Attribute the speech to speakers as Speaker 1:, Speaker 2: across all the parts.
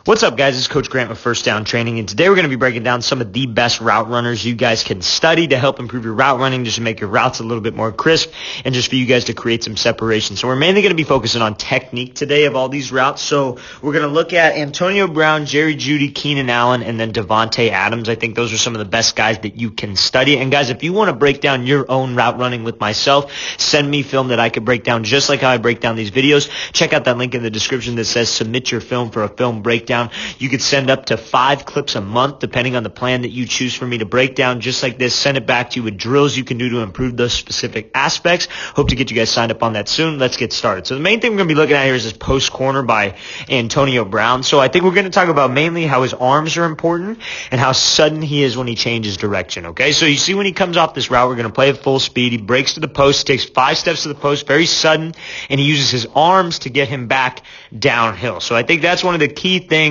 Speaker 1: What's up, guys? It's Coach Grant with First Down Training, and today we're going to be breaking down some of the best route runners you guys can study to help improve your route running, just to make your routes a little bit more crisp, and just for you guys to create some separation. So we're mainly going to be focusing on technique today of all these routes. So we're going to look at Antonio Brown, Jerry Jeudy, Keenan Allen, and then Davante Adams. I think those are some of the best guys that you can study. And guys, if you want to break down your own route running with myself, send me film that I could break down just like how I break down these videos. Check out that link in the description that says submit your film for a film breakdown. You could send up to 5 clips a month, depending on the plan that you choose for me to break down, just like this. Send it back to you with drills you can do to improve those specific aspects. Hope to get you guys signed up on that soon. Let's get started. So the main thing we're going to be looking at here is this post corner by Antonio Brown. So I think we're going to talk about mainly how his arms are important and how sudden he is when he changes direction. Okay, so you see when he comes off this route, we're going to play at full speed. He breaks to the post, takes 5 steps to the post, very sudden, and he uses his arms to get him back downhill. So I think that's one of the key things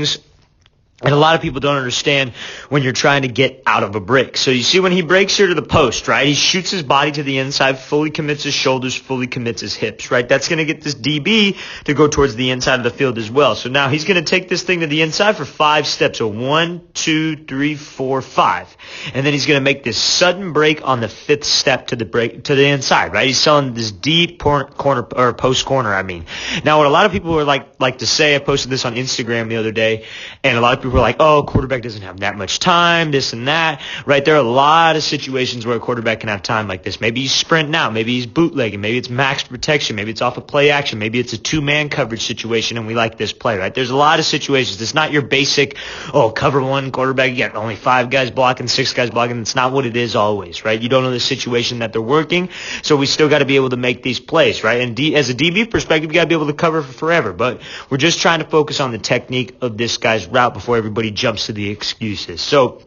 Speaker 1: and a lot of people don't understand when you're trying to get out of a break. So you see when he breaks here to the post, right, he shoots his body to the inside, fully commits his shoulders, fully commits his hips, right? That's going to get this DB to go towards the inside of the field as well. So now he's going to take this thing to the inside for 5 steps. So 1, 2, 3, 4, 5. And then he's going to make this sudden break on the 5th step to the inside, right? He's selling this deep corner or post corner, I mean. Now what a lot of people are like to say, I posted this on Instagram the other day, and a lot of people were like, oh, quarterback doesn't have that much time, this and that, right? There are a lot of situations where a quarterback can have time like this. Maybe he's sprinting out, maybe he's bootlegging, maybe it's max protection, maybe it's off of play action, maybe it's a 2-man coverage situation and we like this play, right? There's a lot of situations. It's not your basic, cover 1 quarterback, you got only 5 guys blocking, 6 guys blocking. It's not what it is always, right? You don't know the situation that they're working, so we still got to be able to make these plays, right? And as a DB perspective, you got to be able to cover for forever, but we're just trying to focus on the technique of this guy's route before everybody jumps to the excuses. So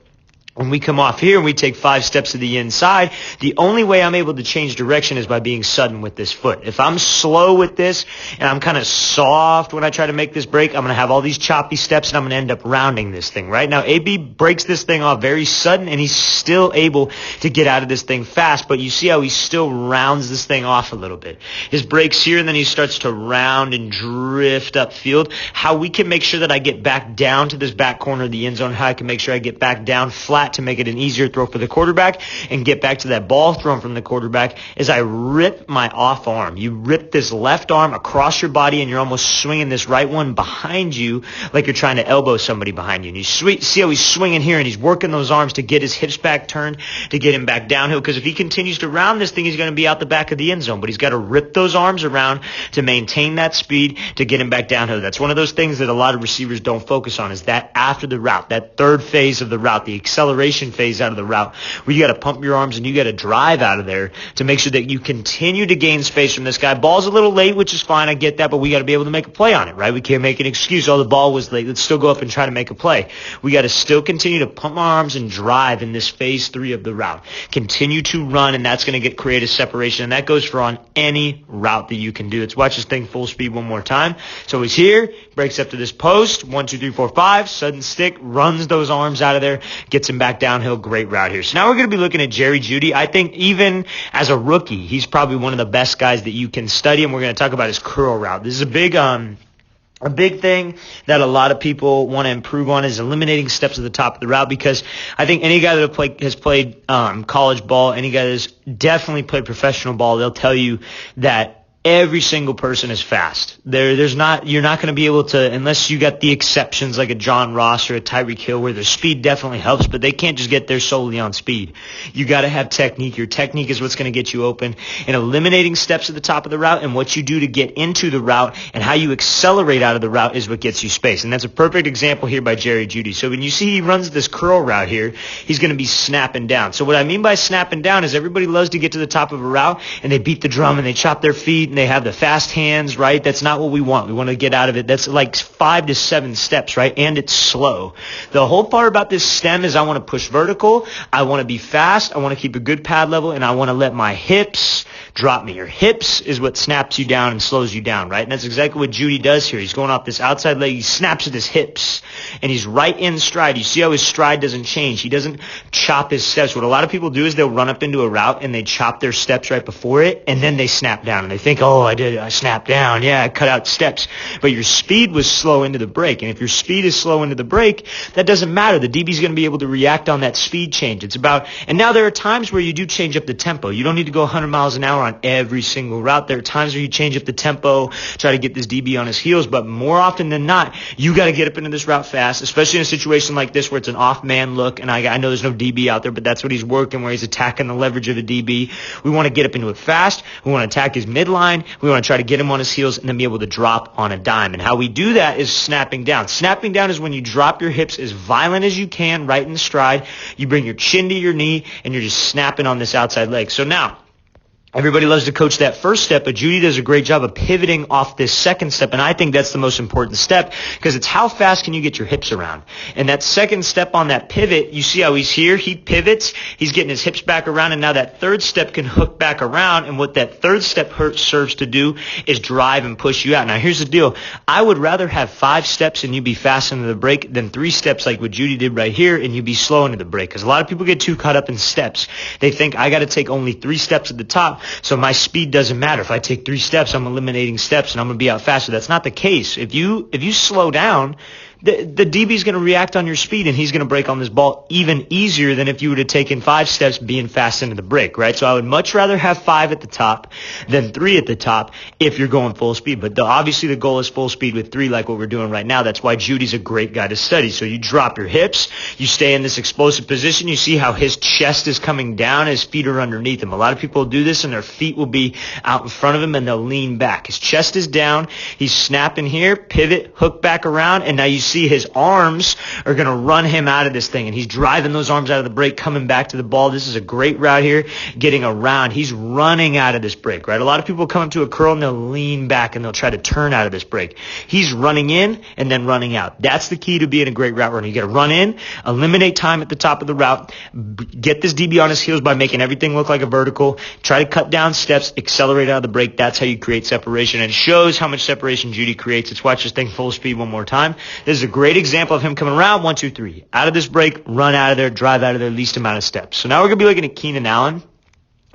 Speaker 1: when we come off here and we take 5 steps to the inside, the only way I'm able to change direction is by being sudden with this foot. If I'm slow with this and I'm kind of soft when I try to make this break, I'm going to have all these choppy steps and I'm going to end up rounding this thing, right? Now, AB breaks this thing off very sudden and he's still able to get out of this thing fast, but you see how he still rounds this thing off a little bit. His breaks here and then he starts to round and drift upfield. How we can make sure that I get back down to this back corner of the end zone, how I can make sure I get back down flat to make it an easier throw for the quarterback and get back to that ball thrown from the quarterback is I rip my off arm. You rip this left arm across your body and you're almost swinging this right one behind you like you're trying to elbow somebody behind you. And you see how he's swinging here and he's working those arms to get his hips back turned to get him back downhill, because if he continues to round this thing, he's going to be out the back of the end zone. But he's got to rip those arms around to maintain that speed to get him back downhill. That's one of those things that a lot of receivers don't focus on, is that after the route, that third phase of the route, the acceleration phase out of the route, where you got to pump your arms and you got to drive out of there to make sure that you continue to gain space from this guy. Ball's a little late, which is fine. I get that, but we got to be able to make a play on it, right? We can't make an excuse. Oh, the ball was late. Let's still go up and try to make a play. We got to still continue to pump our arms and drive in this phase 3 of the route. Continue to run, and that's going to create a separation, and that goes for on any route that you can do. Let's watch this thing full speed one more time. So he's here, breaks up to this post, 1, 2, 3, 4, 5, sudden stick, runs those arms out of there, gets him back downhill. Great route here. So now we're going to be looking at Jerry Jeudy. I think even as a rookie, he's probably one of the best guys that you can study, and we're going to talk about his curl route. This is a big thing that a lot of people want to improve on, is eliminating steps at the top of the route, because I think any guy that has played college ball, any guy that's definitely played professional ball, they'll tell you that every single person is fast. You're not going to be able to, unless you got the exceptions like a John Ross or a Tyreek Hill, where their speed definitely helps, but they can't just get there solely on speed. You got to have technique. Your technique is what's going to get you open. And eliminating steps at the top of the route and what you do to get into the route and how you accelerate out of the route is what gets you space. And that's a perfect example here by Jerry Jeudy. So when you see he runs this curl route here, he's going to be snapping down. So what I mean by snapping down is everybody loves to get to the top of a route and they beat the drum and they chop their feet and they have the fast hands, right? That's not what we want. We want to get out of it. That's like 5 to 7 steps, right? And it's slow. The whole part about this stem is I want to push vertical. I want to be fast. I want to keep a good pad level, and I want to let my hips drop me. Your hips is what snaps you down and slows you down, right? And that's exactly what Jeudy does here. He's going off this outside leg. He snaps at his hips, and he's right in stride. You see how his stride doesn't change. He doesn't chop his steps. What a lot of people do is they'll run up into a route, and they chop their steps right before it, and then they snap down, and they think think, oh, I snapped down. Yeah, I cut out steps. But your speed was slow into the break. And if your speed is slow into the break, that doesn't matter. The DB's going to be able to react on that speed change. And now there are times where you do change up the tempo. You don't need to go 100 miles an hour on every single route. There are times where you change up the tempo, try to get this DB on his heels. But more often than not, you got to get up into this route fast, especially in a situation like this where it's an off-man look. And I know there's no DB out there, but that's what he's working, where he's attacking the leverage of the DB. We want to get up into it fast. We want to attack his midline. We want to try to get him on his heels and then be able to drop on a dime. And how we do that is snapping down. Snapping down is when you drop your hips as violent as you can right in the stride. You bring your chin to your knee and you're just snapping on this outside leg. So now, everybody loves to coach that first step, but Jeudy does a great job of pivoting off this second step, and I think that's the most important step because it's how fast can you get your hips around. And that second step on that pivot, you see how he's here, he pivots, he's getting his hips back around, and now that third step can hook back around, and what that third step serves to do is drive and push you out. Now here's the deal. I would rather have 5 steps and you be fast into the break than 3 steps like what Jeudy did right here and you be slow into the break, because a lot of people get too caught up in steps. They think I got to take only 3 steps at the top, so my speed doesn't matter. If I take 3 steps, I'm eliminating steps and I'm going to be out faster. That's not the case. If you slow down, the DB is going to react on your speed, and he's going to break on this ball even easier than if you would have taken 5 steps being fast into the break, right? So I would much rather have 5 at the top than 3 at the top if you're going full speed. But obviously the goal is full speed with 3 like what we're doing right now. That's why Jeudy's a great guy to study. So you drop your hips, you stay in this explosive position. You see how his chest is coming down, his feet are underneath him. A lot of people do this and their feet will be out in front of him and they'll lean back. His chest is down, he's snapping here, pivot, hook back around, and now you see his arms are going to run him out of this thing, and he's driving those arms out of the break, coming back to the ball. This is a great route here, getting around. He's running out of this break, right? A lot of people come to a curl and they'll lean back and they'll try to turn out of this break. He's running in and then running out. That's the key to being a great route runner. You got to run in, eliminate time at the top of the route, get this DB on his heels by making everything look like a vertical, try to cut down steps, accelerate out of the break. That's how you create separation, and it shows how much separation Jeudy creates. Let's watch this thing full speed one more time. This is a great example of him coming around, 1, 2, 3. Out of this break, run out of there, drive out of there, least amount of steps. So now we're going to be looking at Keenan Allen.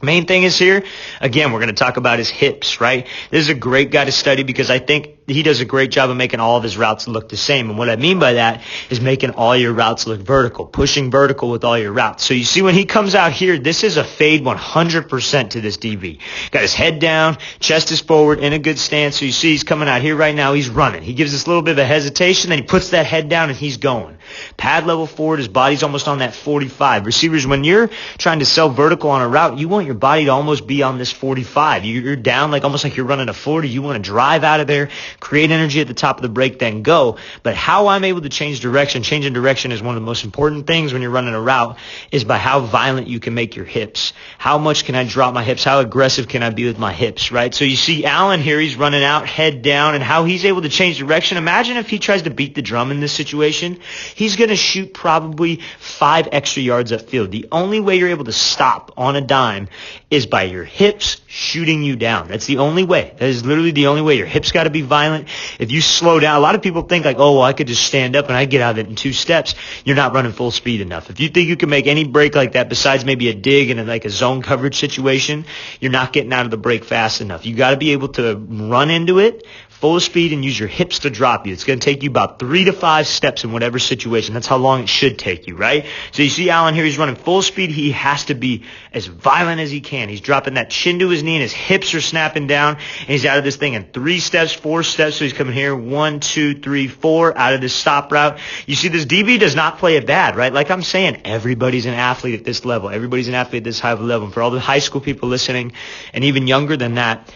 Speaker 1: Main thing is here, again, we're going to talk about his hips, right? This is a great guy to study because I think he does a great job of making all of his routes look the same. And what I mean by that is making all your routes look vertical, pushing vertical with all your routes. So you see when he comes out here, this is a fade 100% to this DB. Got his head down, chest is forward, in a good stance. So you see he's coming out here right now, he's running. He gives this little bit of a hesitation, then he puts that head down and he's going. Pad level forward, his body's almost on that 45. Receivers, when you're trying to sell vertical on a route, you want your body to almost be on this 45. You're down almost like you're running a 40. You want to drive out of there, create energy at the top of the break, then go. But how I'm able to change direction, changing direction is one of the most important things when you're running a route, is by how violent you can make your hips. How much can I drop my hips? How aggressive can I be with my hips, right? So you see Allen here, he's running out, head down, and how he's able to change direction. Imagine if he tries to beat the drum in this situation. He's going to shoot probably 5 extra yards upfield. The only way you're able to stop on a dime is by your hips shooting you down. That's the only way. That is literally the only way. Your hips got to be violent. If you slow down, a lot of people think I could just stand up and I get out of it in 2 steps. You're not running full speed enough. If you think you can make any break like that besides maybe a dig in a zone coverage situation, you're not getting out of the break fast enough. You got to be able to run into it full speed and use your hips to drop you. It's going to take you about 3 to 5 steps in whatever situation. That's how long it should take you, right? So you see Allen here, he's running full speed. He has to be as violent as he can. He's dropping that chin to his knee and his hips are snapping down, and he's out of this thing in 3 steps, 4 steps. So he's coming here, 1, 2, 3, 4 out of this stop route. You see this DB does not play it bad, right? Like I'm saying, everybody's an athlete at this level. Everybody's an athlete at this high level. And for all the high school people listening and even younger than that,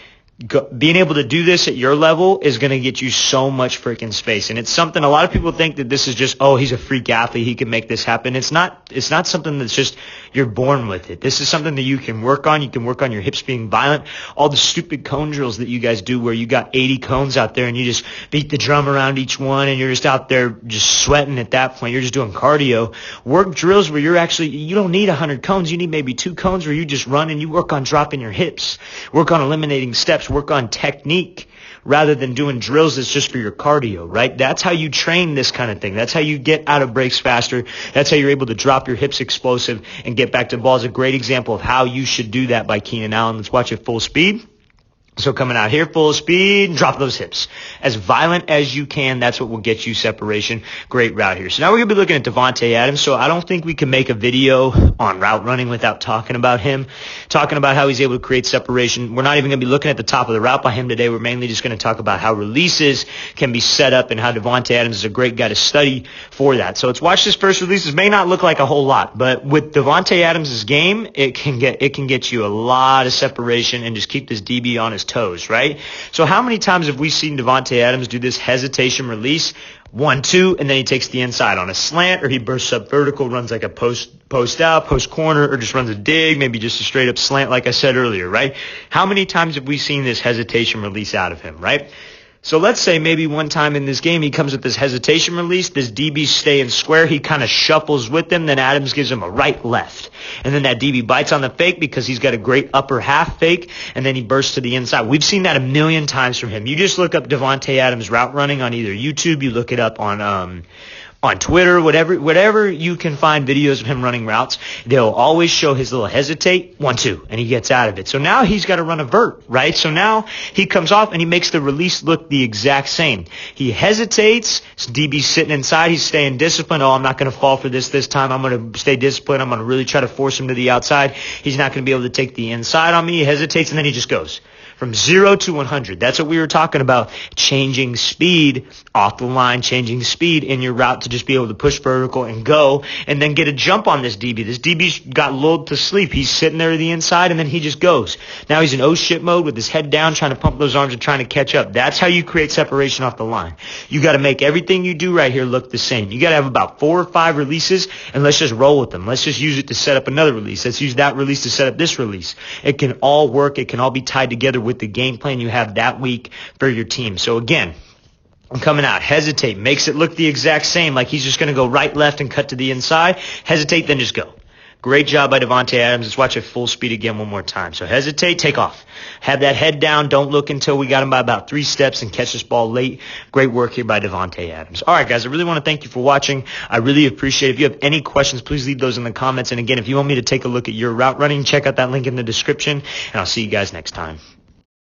Speaker 1: being able to do this at your level is going to get you so much freaking space. And it's something a lot of people think that this is just, he's a freak athlete, he can make this happen. It's not something that's just you're born with it. This is something that you can work on. You can work on your hips being violent. All the stupid cone drills that you guys do where you got 80 cones out there and you just beat the drum around each one and you're just out there just sweating at that point. You're just doing cardio. Work drills where you don't need 100 cones. You need maybe 2 cones where you just run and you work on dropping your hips. Work on eliminating steps. Work on technique rather than doing drills that's just for your cardio, right? That's how you train this kind of thing. That's how you get out of breaks faster. That's how you're able to drop your hips explosive and get back to the ball. Is a great example of how you should do that by Keenan Allen. Let's watch it full speed. So coming out here full speed, drop those hips. As violent as you can, that's what will get you separation. Great route here. So now we're going to be looking at Davante Adams. So I don't think we can make a video on route running without talking about him, talking about how he's able to create separation. We're not even going to be looking at the top of the route by him today. We're mainly just going to talk about how releases can be set up and how Davante Adams is a great guy to study for that. So let's watch this first release. This may not look like a whole lot, but with Davante Adams' game, it can get you a lot of separation and just keep this DB on his toes, right? So how many times have we seen Davante Adams do this hesitation release, 1-2, and then he takes the inside on a slant, or he bursts up vertical, runs like a post out, post corner, or just runs a dig, maybe just a straight up slant like I said earlier, right? How many times have we seen this hesitation release out of him, right? So let's say maybe one time in this game he comes with this hesitation release, this DB staying square, he kind of shuffles with him, then Adams gives him a right-left. And then that DB bites on the fake because he's got a great upper half fake, and then he bursts to the inside. We've seen that a million times from him. You just look up Davante Adams route running on either YouTube, you look it up on Twitter, whatever you can find videos of him running routes, they'll always show his little hesitate, 1-2, and he gets out of it. So now he's got to run a vert, right? So now he comes off and he makes the release look the exact same. He hesitates, DB's sitting inside, he's staying disciplined. Oh, I'm not going to fall for this time. I'm going to stay disciplined. I'm going to really try to force him to the outside. He's not going to be able to take the inside on me. He hesitates, and then he just goes. From 0 to 100. That's what we were talking about. Changing speed off the line, changing speed in your route to just be able to push vertical and go, and then get a jump on this DB. This DB's got lulled to sleep. He's sitting there to the inside, and then he just goes. Now he's in oh shit mode with his head down, trying to pump those arms and trying to catch up. That's how you create separation off the line. You got to make everything you do right here look the same. You got to have about 4 or 5 releases, and let's just roll with them. Let's just use it to set up another release. Let's use that release to set up this release. It can all work. It can all be tied together with the game plan you have that week for your team. So again, I'm coming out, hesitate, makes it look the exact same, like he's just going to go right, left, and cut to the inside. Hesitate, then just go. Great job by Davante Adams. Let's watch it full speed again one more time. So hesitate, take off. Have that head down. Don't look until we got him by about 3 steps and catch this ball late. Great work here by Davante Adams. All right, guys, I really want to thank you for watching. I really appreciate it. If you have any questions, please leave those in the comments. And again, if you want me to take a look at your route running, check out that link in the description, and I'll see you guys next time.